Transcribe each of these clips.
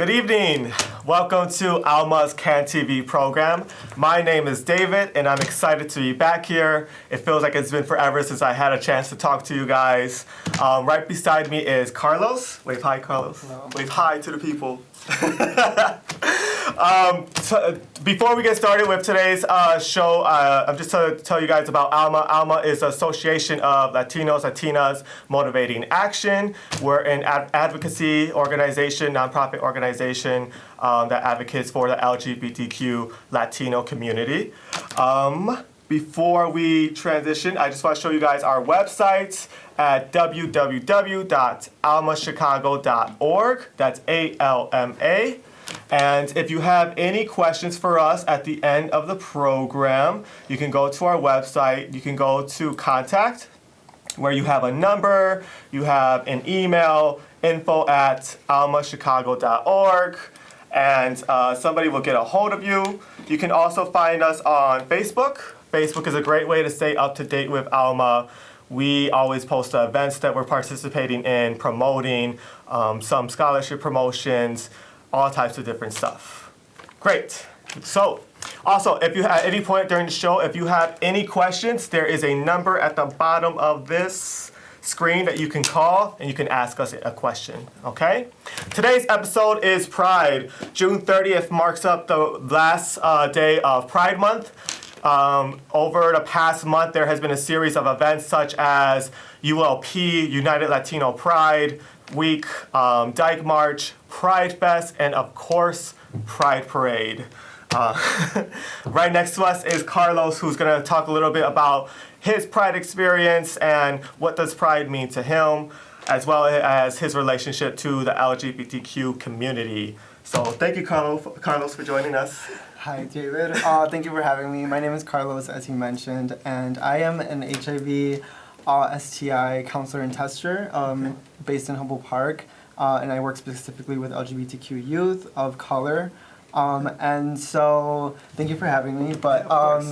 Good evening. Welcome to Alma's Can TV program. My name is David, and I'm excited to be back here. It feels like it's been forever since I had a chance to talk to you guys. Right beside me is Carlos. Wave hi, Carlos. Hello. Wave hi to the people. Before we get started with today's show, I'm just to tell you guys about Alma. Alma is an association of Latinos, Latinas motivating action. We're an advocacy organization, nonprofit organization that advocates for the LGBTQ Latino community. Before we transition, I just want to show you guys our website at www.almachicago.org. That's ALMA. And if you have any questions for us at the end of the program, you can go to our website. You can go to contact, where you have a number, you have an email, info@almachicago.org, and somebody will get a hold of you. You can also find us on Facebook. Facebook is a great way to stay up to date with Alma. We always post the events that we're participating in, promoting, some scholarship promotions, all types of different stuff. Great. So, also, if you at any point during the show, if you have any questions, there is a number at the bottom of this screen that you can call and you can ask us a question, okay? Today's episode is Pride. June 30th marks up the last day of Pride Month. Over the past month, there has been a series of events such as ULP, United Latino Pride Week, Dyke March, Pride Fest, and of course, Pride Parade. Right next to us is Carlos, who's going to talk a little bit about his Pride experience and what does Pride mean to him, as well as his relationship to the LGBTQ community. So thank you, Carlos, for joining us. Hi, David. Thank you for having me. My name is Carlos, as you mentioned, and I am an HIV STI counselor and tester based in Humboldt Park, and I work specifically with LGBTQ youth of color. And so, thank you for having me. But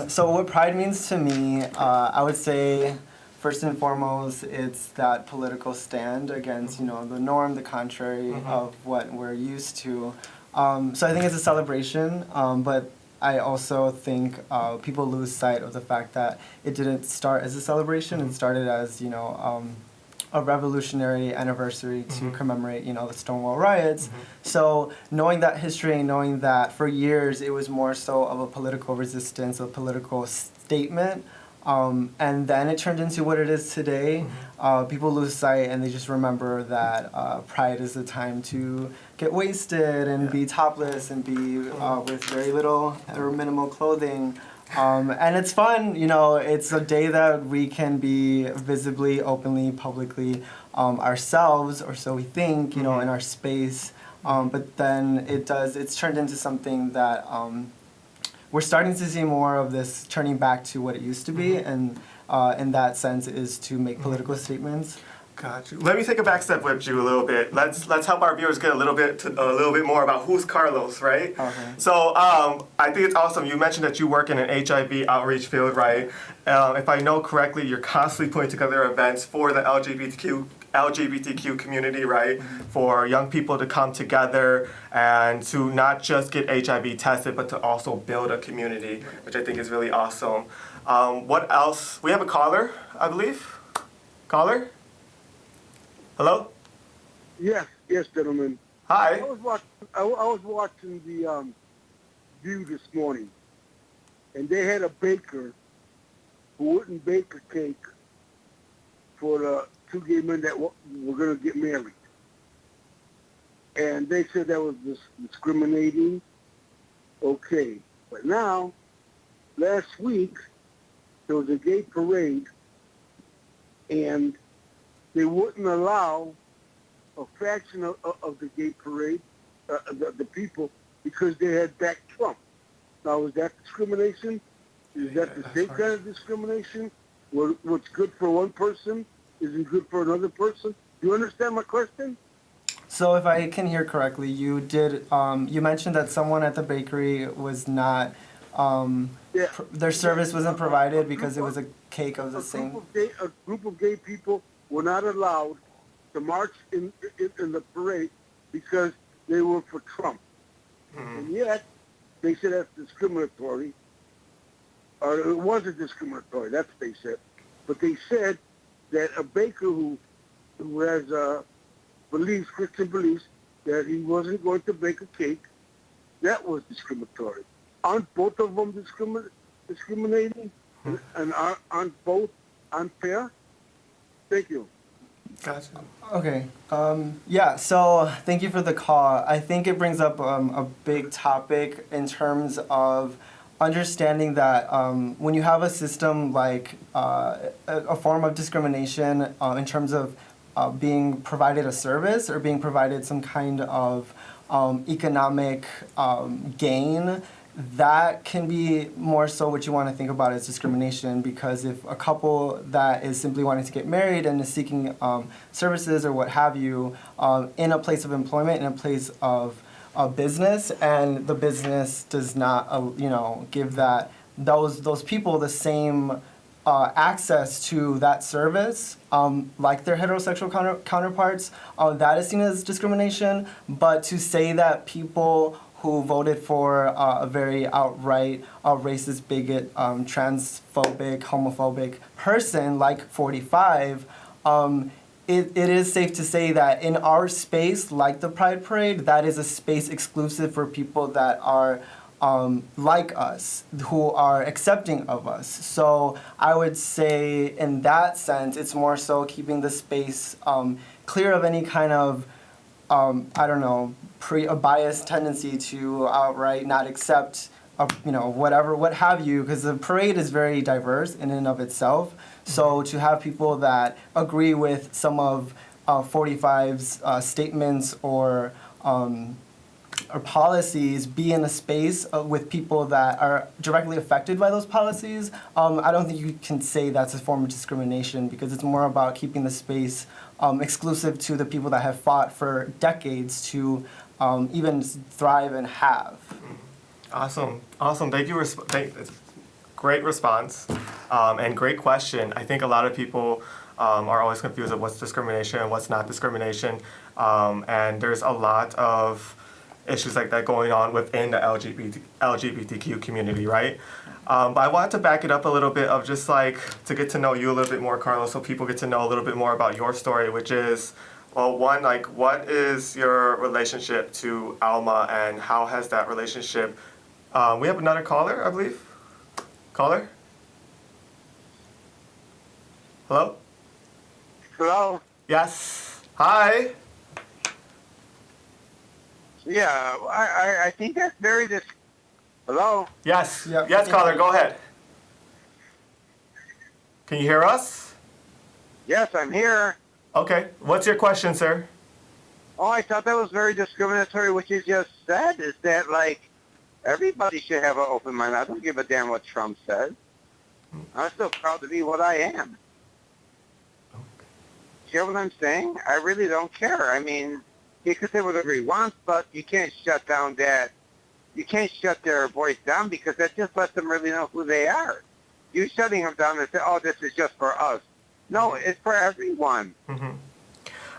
so, what Pride means to me, I would say, first and foremost, it's that political stand against, the norm, the contrary of what we're used to. So I think it's a celebration, but I also think people lose sight of the fact that it didn't start as a celebration. It started as, a revolutionary anniversary to commemorate, the Stonewall riots. So knowing that history, knowing that for years it was more so of a political resistance, a political statement, and then it turned into what it is today. People lose sight and they just remember that Pride is the time to get wasted and be topless and be with very little or minimal clothing. And it's fun, it's a day that we can be visibly, openly, publicly ourselves, or so we think, in our space. But then it's turned into something that we're starting to see more of this turning back to what it used to be, and in that sense is to make political statements. Got you. Let me take a back step with you a little bit. Let's help our viewers get a little bit more about who's Carlos, right? Okay. So I think it's awesome. You mentioned that you work in an HIV outreach field, right? If I know correctly, you're constantly putting together events for the LGBTQ community, right? For young people to come together and to not just get HIV tested, but to also build a community, which I think is really awesome. What else? We have a caller, I believe. Caller? Hello? Yes, gentlemen. Hi. I was watching the View this morning, and they had a baker who wouldn't bake a cake for the two gay men that were going to get married. And they said that was discriminating. Okay. But now, last week, there was a gay parade, and they wouldn't allow a fraction of the gay parade, the people, because they had backed Trump. Now, is that discrimination? Is that the same kind of discrimination? What's good for one person isn't good for another person? Do you understand my question? So if I can hear correctly, you mentioned that someone at the bakery was not, their service wasn't provided because it was a cake of the same. A group of gay people were not allowed to march in the parade because they were for Trump. Mhm. And yet, they said that's discriminatory, or it wasn't discriminatory, that's what they said. But they said that a baker who has beliefs, Christian beliefs, that he wasn't going to bake a cake, that was discriminatory. Aren't both of them discriminating? And aren't both unfair? Thank you. Gotcha. Okay. Yeah, so thank you for the call. I think it brings up a big topic in terms of understanding that when you have a system like a form of discrimination in terms of being provided a service or being provided some kind of economic gain, that can be more so what you want to think about as discrimination, because if a couple that is simply wanting to get married and is seeking services or what have you in a place of employment, in a place of business, and the business does not give those people the same access to that service, like their heterosexual counterparts, that is seen as discrimination. But to say that people who voted for a very outright racist, bigot, transphobic, homophobic person like 45, it is safe to say that in our space, like the Pride Parade, that is a space exclusive for people that are like us, who are accepting of us. So I would say in that sense, it's more so keeping the space clear of any kind of a biased tendency to outright not accept, what have you, because the parade is very diverse in and of itself. So to have people that agree with some of 45's statements or policies be in a space with people that are directly affected by those policies, I don't think you can say that's a form of discrimination, because it's more about keeping the space exclusive to the people that have fought for decades to even thrive and have. Awesome. Thank you. Great response and great question. I think a lot of people are always confused of what's discrimination and what's not discrimination. And there's a lot of issues like that going on within the LGBTQ community, right? But I wanted to back it up a little bit of just like to get to know you a little bit more, Carlos, so people get to know a little bit more about your story, which is, well, one, like, what is your relationship to Alma and how has that relationship, we have another caller, I believe. Caller? Hello? Hello? Yes. Hi. Yeah, I think that's Hello? Yes. Yeah. Yes, caller, go ahead. Can you hear us? Yes, I'm here. Okay. What's your question, sir? Oh, I thought that was very discriminatory. What you just said is that, like, everybody should have an open mind. I don't give a damn what Trump says. I'm still proud to be what I am. You hear what I'm saying? I really don't care. I mean, he could say whatever he wants, but you can't shut down you can't shut their voice down, because that just lets them really know who they are. You shutting them down and say, oh, this is just for us. No, it's for everyone. Mm-hmm.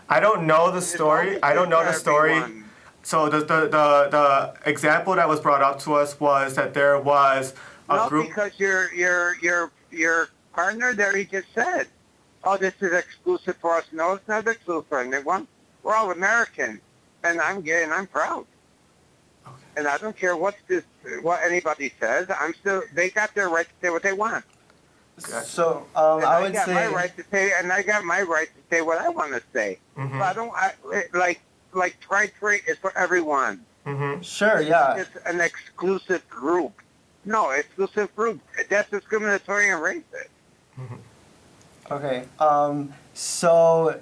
I don't know the story. I don't know the story. Everyone. So the example that was brought up to us was that there was a group. Because your partner there, he just said, oh, this is exclusive for us. No, it's not exclusive for anyone. We're all American, and I'm gay, and I'm proud. Okay. And I don't care what anybody says. They got their right to say what they want. Okay. So And I would got say, my right to say, and I got my right to say what I want to say. Mm-hmm. But like Pride Parade is for everyone. Mm-hmm. sure, yeah. It's an exclusive group. No, exclusive group. That's discriminatory and racist. Mm-hmm. Okay. So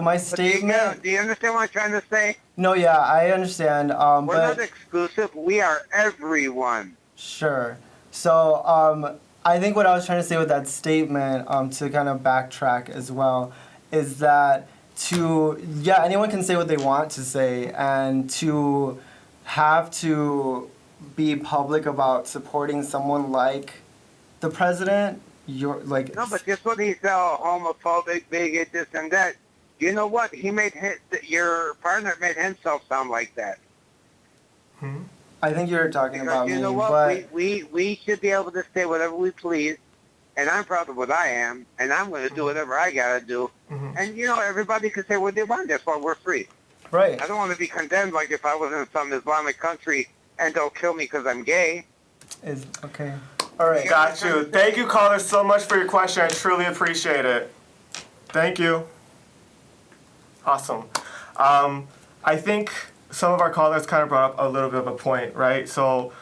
my But statement. do you understand what I'm trying to say? No, yeah, I understand. We're But not exclusive. We are everyone. sure. So I think what I was trying to say with that statement, to kind of backtrack as well, is that anyone can say what they want to say, and to have to be public about supporting someone like the president, No, but just what he's homophobic, bigot, this and that. You know what? Your partner made himself sound like that. I think you're talking Because about you me, know what? but We should be able to say whatever we please, and I'm proud of what I am, and I'm going to do whatever I got to do. And, you know, everybody can say what they want. That's why we're free. right. I don't want to be condemned like if I was in some Islamic country and they'll kill me because I'm gay. Is okay. All right. Got you. Thank you, caller, so much for your question. I truly appreciate it. Thank you. Awesome. I think some of our callers kind of brought up a little bit of a point, right? So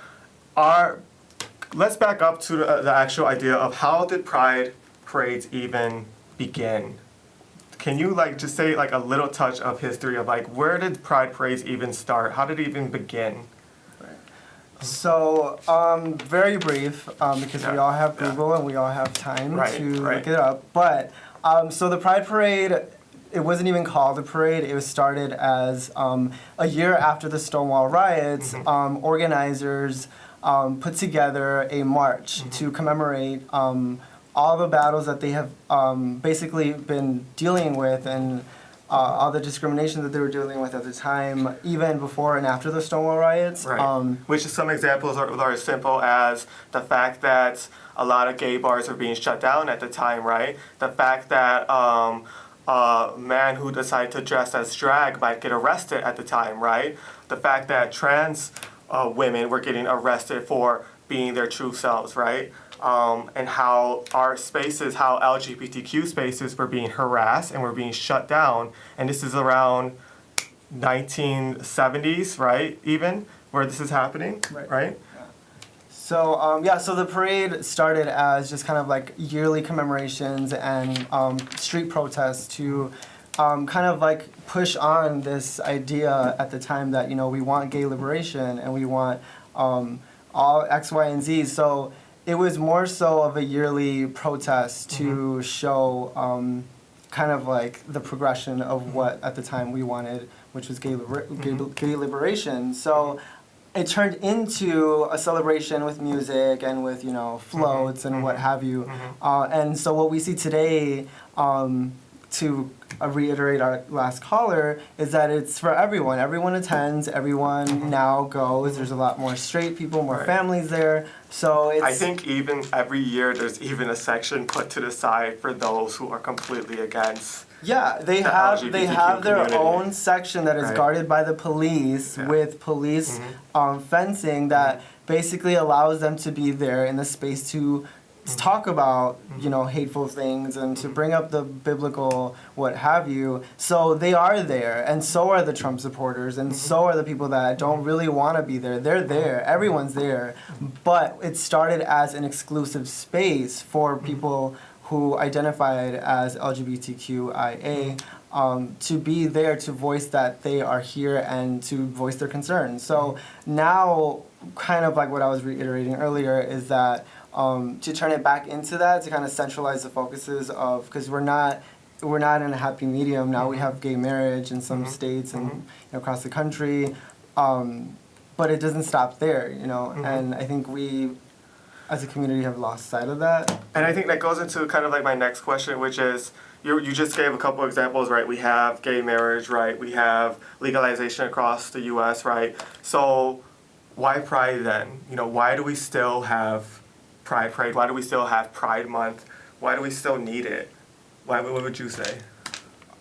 let's back up to the actual idea of how did Pride parades even begin? Can you just say a little touch of history of where did Pride parades even start? How did it even begin? So, very brief, because we all have Google and we all have time to look it up. But, so the Pride Parade, it wasn't even called a parade. It was started as a year after the Stonewall riots, organizers put together a march to commemorate all the battles that they have basically been dealing with and all the discrimination that they were dealing with at the time, even before and after the Stonewall riots. Right. Which is some examples are as simple as the fact that a lot of gay bars were being shut down at the time, right? The fact that a man who decided to dress as drag might get arrested at the time, right? The fact that trans women were getting arrested for being their true selves, right? And how our spaces, how LGBTQ spaces were being harassed and were being shut down. And this is around 1970s, right, even, where this is happening, right? So, so the parade started as just kind of yearly commemorations and street protests to kind of push on this idea at the time that, we want gay liberation and we want all X, Y, and Z. So it was more so of a yearly protest to show kind of the progression of what at the time we wanted, which was gay liberation. So it turned into a celebration with music and with, floats and what have you. And so what we see today, to reiterate our last caller, is that it's for everyone. Everyone attends, everyone now goes. There's a lot more straight people, more families there. So it's... I think even every year there's even a section put to the side for those who are completely against. Yeah, they have their community. own section that is guarded by the police with police fencing that basically allows them to be there in the space to talk about, hateful things and to bring up the biblical what have you. So they are there, and so are the Trump supporters, and so are the people that don't really want to be there. They're there. Everyone's there. But it started as an exclusive space for people who identified as LGBTQIA to be there to voice that they are here and to voice their concerns. So now, kind of like what I was reiterating earlier, is that to turn it back into that, to kind of centralize the focuses of, because we're not in a happy medium now. We have gay marriage in some states and across the country, but it doesn't stop there, and I think we as a community have lost sight of that. And I think that goes into kind of my next question, which is, you just gave a couple examples, right? We have gay marriage, right? We have legalization across the U.S., right? So why Pride then? Why do we still have Pride Parade? Why do we still have Pride Month? Why do we still need it? What would you say?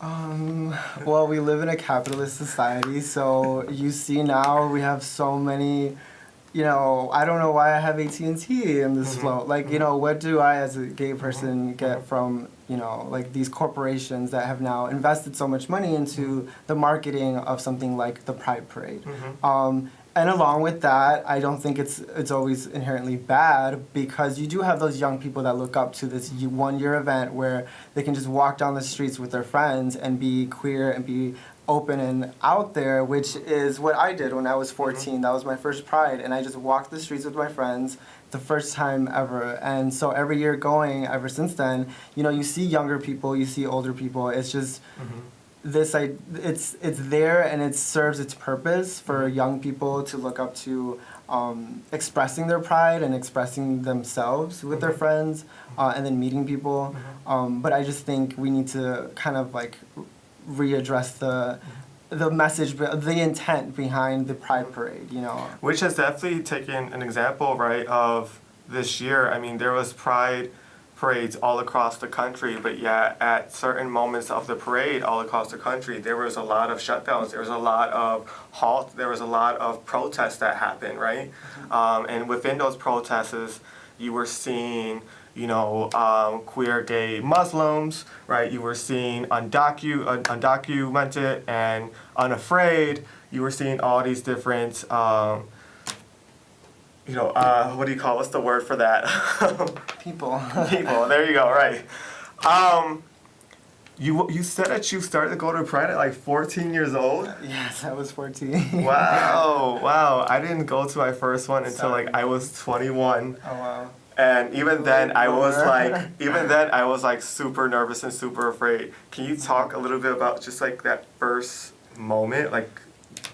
Well, we live in a capitalist society, so you see now we have so many, I don't know why I have AT&T in this float. What do I as a gay person get from, these corporations that have now invested so much money into the marketing of something like the Pride Parade? And along with that, I don't think it's always inherently bad, because you do have those young people that look up to this one-year event where they can just walk down the streets with their friends and be queer and be open and out there, which is what I did when I was 14. That was my first Pride, and I just walked the streets with my friends the first time ever. And so every year going, ever since then, you see younger people, you see older people. It's just... it's there, and it serves its purpose for young people to look up to, expressing their pride and expressing themselves with their friends, and then meeting people. But I just think we need to kind of readdress the message, the intent behind the Pride Parade, you know. Which has definitely taken an example, right, of this year. I mean, there was Pride parades all across the country, but yet at certain moments of the parade all across the country, there was a lot of shutdowns, there was a lot of halts, there was a lot of protests that happened, right? And within those protests, you were seeing, you know, queer gay Muslims, right? You were seeing undocumented and unafraid. You were seeing all these different, you know, what do you call, what's the word for that? People. People, there you go, right. You said that you started to go to Pride at like 14 years old? Yes, I was 14. Wow. I didn't go to my first one until like I was 21. Oh, wow. And even then I was like super nervous and super afraid. Can you talk a little bit about just like that first moment? Like,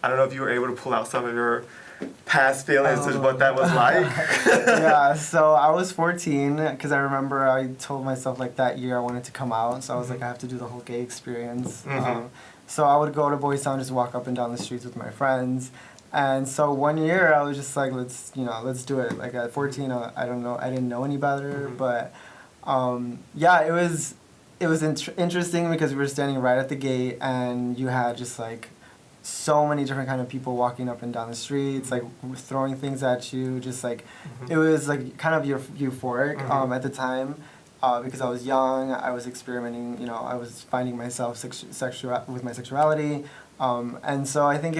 I don't know if you were able to pull out some of your past feelings of what that was like. Yeah, so I was 14 because I remember I told myself like that year I wanted to come out, so I was like, I have to do the whole gay experience. So I would go to Boys Town, just walk up and down the streets with my friends. And so one year I was just like, let's do it. Like at 14, I didn't know any better, but yeah, it was interesting because we were standing right at the gate and you had just like so many different kind of people walking up and down the streets, like throwing things at you, just like it was like kind of euphoric at the time because I was young, I was experimenting, you know, I was finding myself with my sexuality, and so I think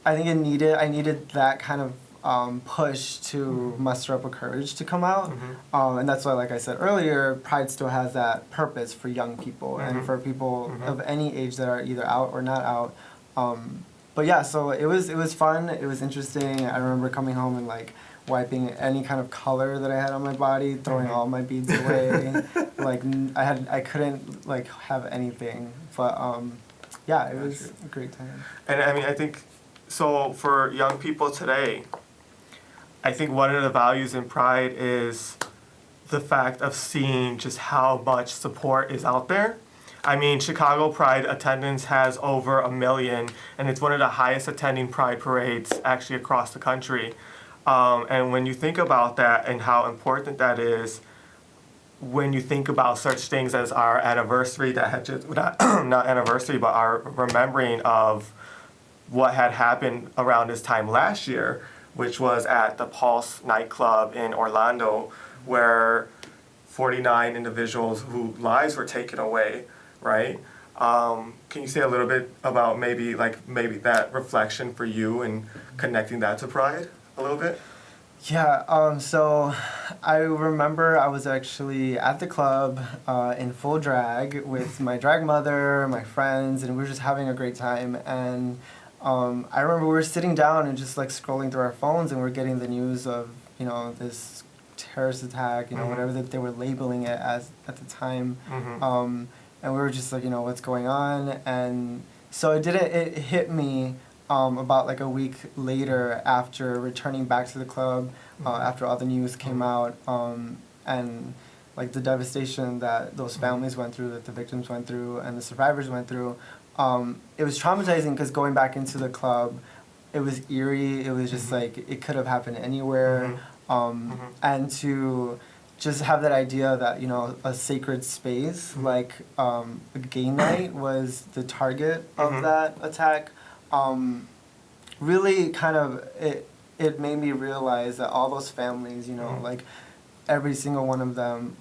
I needed that kind of push to muster up a courage to come out, and that's why, like I said earlier, Pride still has that purpose for young people and for people of any age that are either out or not out. But yeah, so it was fun. It was interesting. I remember coming home and like wiping any kind of color that I had on my body, throwing all my beads away. Like I couldn't like have anything. But yeah, it was a great time. And I mean, I think so for young people today, I think one of the values in Pride is the fact of seeing just how much support is out there. I mean, Chicago Pride attendance has over 1 million, and it's one of the highest attending Pride parades actually across the country. And when you think about that and how important that is, when you think about such things as our anniversary that had just, not anniversary, but our remembering of what had happened around this time last year, which was at the Pulse nightclub in Orlando, where 49 individuals whose lives were taken away, right? Can you say a little bit about maybe that reflection for you and connecting that to Pride a little bit? Yeah, so I remember I was actually at the club in full drag with my drag mother, my friends, and we were just having a great time. And I remember we were sitting down and just like scrolling through our phones, and we're getting the news of, you know, this terrorist attack, you know, whatever that they were labeling it as at the time. And we were just like, you know, what's going on? And so it hit me about like a week later after returning back to the club, after all the news came out, and like the devastation that those families went through, that the victims went through, and the survivors went through. It was traumatizing because going back into the club, it was eerie. It was just like it could have happened anywhere, and to just have that idea that, you know, a sacred space like a gay night was the target of that attack. Really kind of it made me realize that all those families, you know, like every single one of them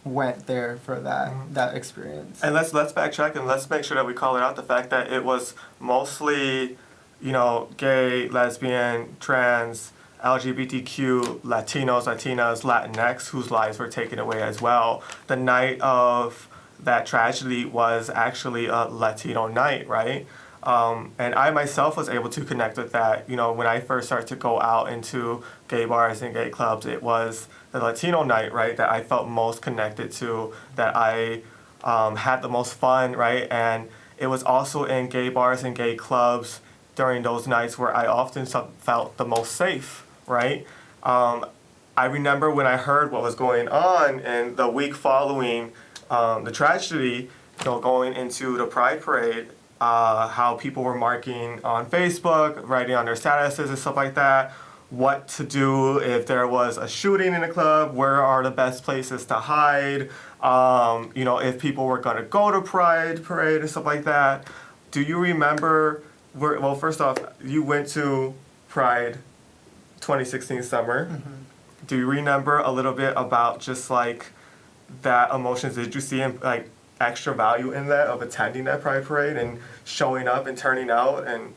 went there for that experience. And let's backtrack and let's make sure that we call it out, the fact that it was mostly, you know, gay, lesbian, trans, LGBTQ, Latinos, Latinas, Latinx, whose lives were taken away as well. The night of that tragedy was actually a Latino night, right? And I myself was able to connect with that. You know, when I first started to go out into gay bars and gay clubs, it was the Latino night, right, that I felt most connected to, that I had the most fun, right? And it was also in gay bars and gay clubs during those nights where I often felt the most safe, right? I remember when I heard what was going on, and the week following the tragedy, going into the Pride Parade, how people were marking on Facebook, writing on their statuses and stuff like that, what to do if there was a shooting in a club, where are the best places to hide, if people were going to go to Pride Parade and stuff like that. Do you remember, well, first off, you went to Pride 2016 summer. Mm-hmm. Do you remember a little bit about just like that emotions? Did you see like extra value in that of attending that Pride Parade and showing up and turning out and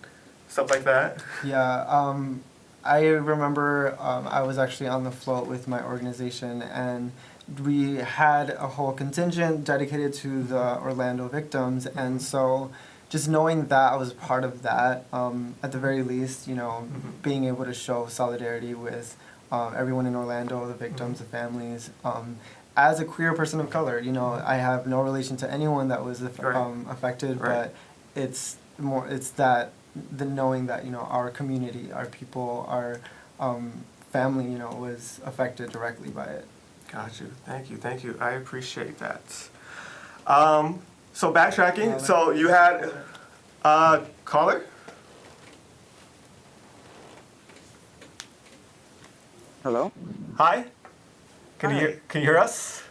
stuff like that? Yeah, I remember I was actually on the float with my organization, and we had a whole contingent dedicated to the Orlando victims, and so just knowing that I was part of that, at the very least, being able to show solidarity with everyone in Orlando, the victims, the families. As a queer person of color, I have no relation to anyone that was affected, Right. but it's that the knowing that our community, our people, our family, was affected directly by it. Got you. Thank you. I appreciate that. So backtracking. So you had caller. Hello? Hi. Can you hear us?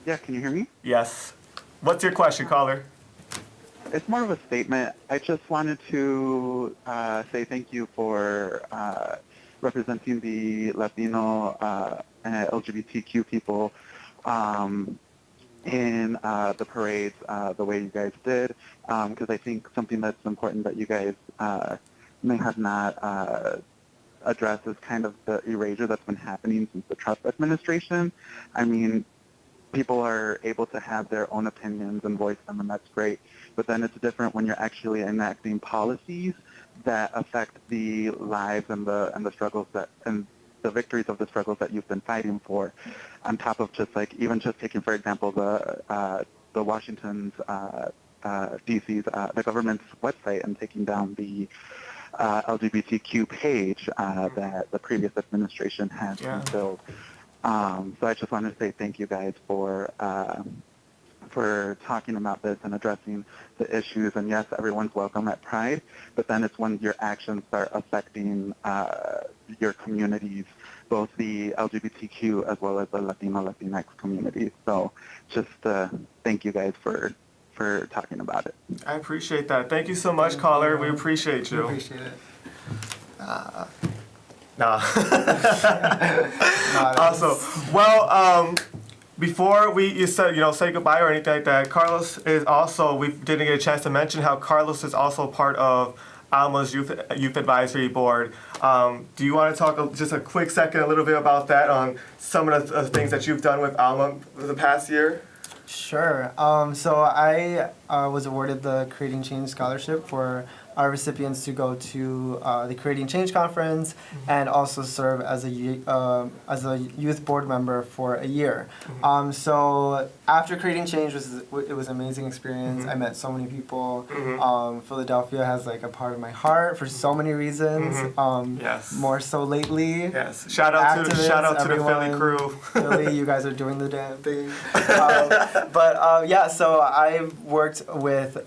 Yeah, can you hear me? Yes. What's your question, caller? It's more of a statement. I just wanted to say thank you for representing the Latino and LGBTQ people in the parades the way you guys did, because I think something that's important that you guys may have not addressed is kind of the erasure that's been happening since the Trump administration. I mean, people are able to have their own opinions and voice them, and that's great. But then it's different when you're actually enacting policies that affect the lives and the struggles and the victories of the struggles that you've been fighting for. On top of just like even just taking, for example, the Washington's DC's the government's website and taking down the LGBTQ page that the previous administration had built. So I just wanted to say thank you guys for talking about this and addressing the issues. And yes, everyone's welcome at Pride, but then it's when your actions start affecting your communities, both the LGBTQ as well as the Latino, Latinx communities. So just thank you guys for talking about it. I appreciate that. Thank you so much, caller. We appreciate you. We appreciate it. Nah. Also, well, before you said say goodbye or anything like that, Carlos is also, we didn't get a chance to mention how Carlos is also part of Alma's Youth Advisory Board. Do you want to talk just a quick second a little bit about that, on some of the things that you've done with Alma for the past year? Sure. So I was awarded the Creating Change Scholarship for our recipients to go to the Creating Change Conference and also serve as a youth board member for a year. So after Creating Change, it was an amazing experience. I met so many people. Philadelphia has like a part of my heart for so many reasons. Yes. More so lately. Yes. Shout out to the Philly crew. Philly, you guys are doing the damn thing. So I've worked with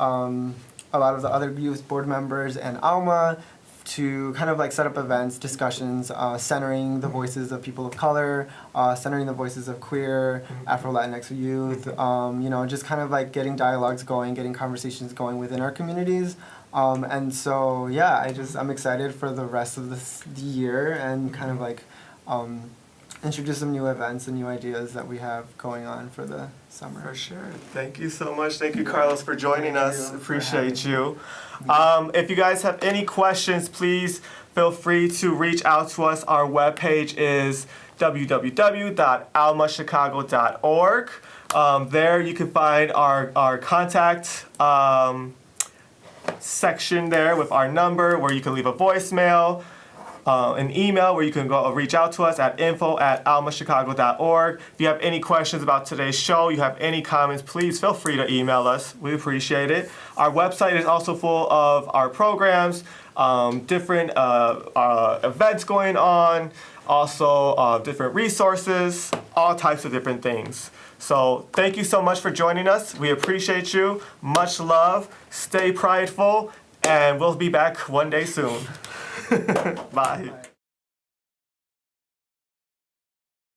a lot of the other youth board members and Alma to kind of like set up events, discussions, centering the voices of people of color, centering the voices of queer, Afro-Latinx youth, just kind of like getting dialogues going, getting conversations going within our communities. And so, yeah, I'm excited for the rest of the year and kind of like introduce some new events and new ideas that we have going on for the summer. For sure. Thank you so much. Thank you, Carlos, for joining us. Appreciate you. If you guys have any questions, please feel free to reach out to us. Our webpage is www.almachicago.org. There you can find our contact section there with our number where you can leave a voicemail. An email where you can go reach out to us at info@almachicago.org. If you have any questions about today's show, you have any comments, please feel free to email us. We appreciate it. Our website is also full of our programs, different events going on, also different resources, all types of different things. So thank you so much for joining us. We appreciate you. Much love. Stay prideful, and we'll be back one day soon. Bye.